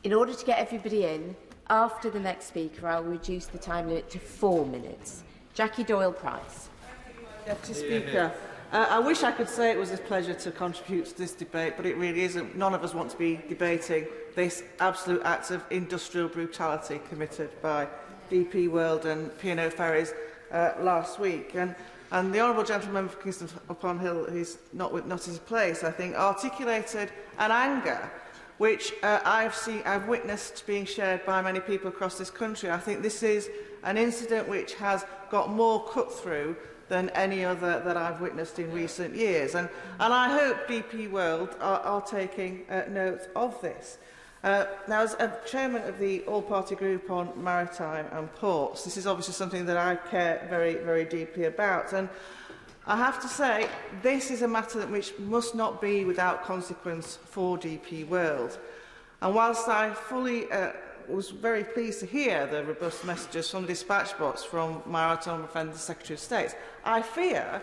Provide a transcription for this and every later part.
In order to get everybody in, after the next speaker, I'll reduce the time limit to 4 minutes. Jackie Doyle-Price. Deputy Speaker, I wish I could say it was a pleasure to contribute to this debate, but it really isn't. None of us want to be debating this absolute act of industrial brutality committed by DPWorld and P&O Ferries last week. And the honourable gentleman for Kingston upon Hill, who's not in his place, I think, articulated an anger which I've witnessed being shared by many people across this country. I think this is an incident which has got more cut through than any other that I've witnessed in recent years. And I hope DPWorld are taking note of this. Now, as a chairman of the all-party group on maritime and ports, this is obviously something that I care very, very deeply about. And I have to say, this is a matter which must not be without consequence for DPWorld. And whilst I fully was very pleased to hear the robust messages from the dispatch box from my right honourable friend, the Secretary of State, I fear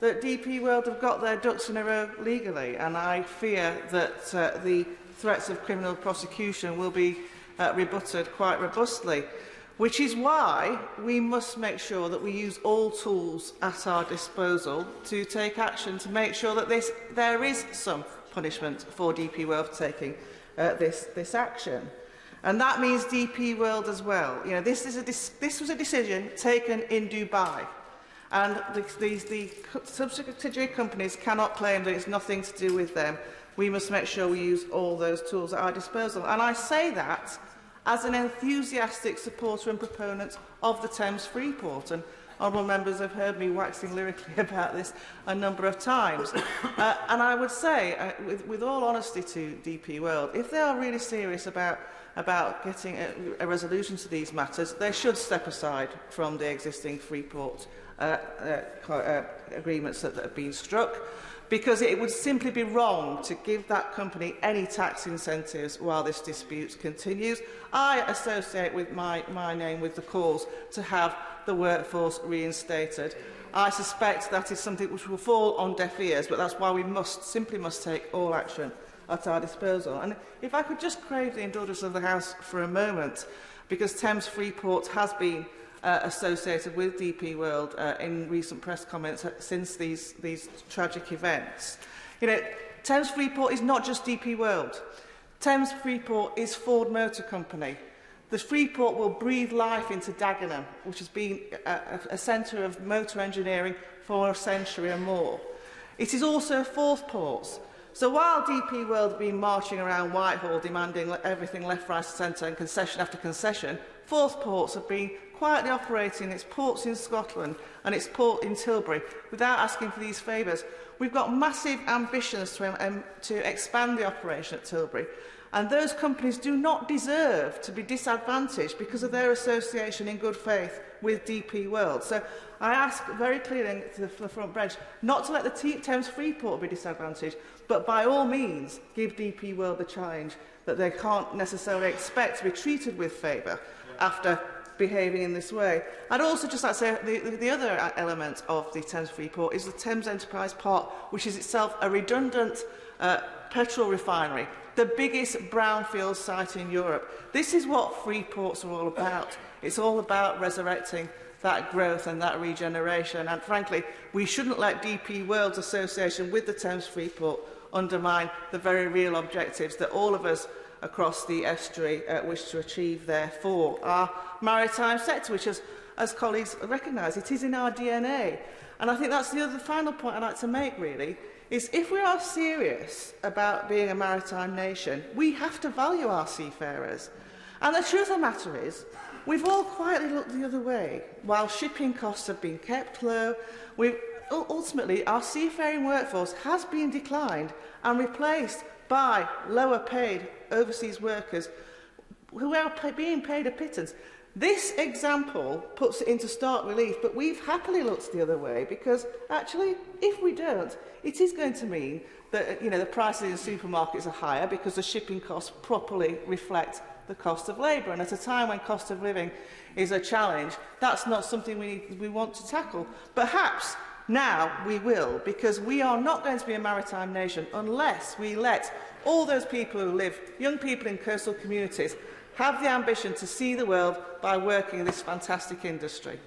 that DPWorld have got their ducks in a row legally, and I fear that the threats of criminal prosecution will be rebutted quite robustly, which is why we must make sure that we use all tools at our disposal to take action to make sure that there is some punishment for DPWorld for taking this action. And that means DPWorld as well. You know, this was a decision taken in Dubai, and the subsidiary companies cannot claim that it's nothing to do with them. We must make sure we use all those tools at our disposal. And I say that as an enthusiastic supporter and proponent of the Thames Freeport. And honourable members have heard me waxing lyrically about this a number of times. And I would say, with all honesty to DPWorld, if they are really serious about getting a resolution to these matters, they should step aside from the existing Freeport agreements that have been struck, because it would simply be wrong to give that company any tax incentives while this dispute continues. I associate with my name with the calls to have the workforce reinstated. I suspect that is something which will fall on deaf ears, but that's why we simply must take all action at our disposal. And if I could just crave the indulgence of the House for a moment, because Thames Freeport has been associated with DPWorld in recent press comments since these tragic events. You know, Thames Freeport is not just DPWorld. Thames Freeport is Ford Motor Company. The Freeport will breathe life into Dagenham, which has been a centre of motor engineering for a century or more. It is also Forth Ports. So while DPWorld have been marching around Whitehall demanding everything left, right, centre and concession after concession, Forth Ports have been quietly operating its ports in Scotland and its port in Tilbury without asking for these favours. We've got massive ambitions to expand the operation at Tilbury, and those companies do not deserve to be disadvantaged because of their association in good faith with DPWorld. So I ask very clearly to the front bench not to let the Thames Freeport be disadvantaged, but by all means give DPWorld the challenge that they can't necessarily expect to be treated with favour after behaving in this way. I'd also just like to say the other element of the Thames Freeport is the Thames Enterprise Park, which is itself a redundant petrol refinery, the biggest brownfield site in Europe. This is what Freeports are all about. It's all about resurrecting that growth and that regeneration. And frankly, we shouldn't let DPWorld's association with the Thames Freeport undermine the very real objectives that all of us across the estuary wish to achieve there for our maritime sector, which, as colleagues recognise, it is in our DNA. And I think that's the final point I'd like to make, really, is if we are serious about being a maritime nation, we have to value our seafarers. And the truth of the matter is, we've all quietly looked the other way. While shipping costs have been kept low, ultimately our seafaring workforce has been declined and replaced by lower paid overseas workers who are being paid a pittance. This example puts it into stark relief, but we've happily looked the other way because actually, if we don't, it is going to mean that the prices in supermarkets are higher because the shipping costs properly reflect the cost of labour. And at a time when cost of living is a challenge, that's not something we want to tackle. Perhaps Now we will, because we are not going to be a maritime nation unless we let all those people who live, young people in coastal communities, have the ambition to see the world by working in this fantastic industry.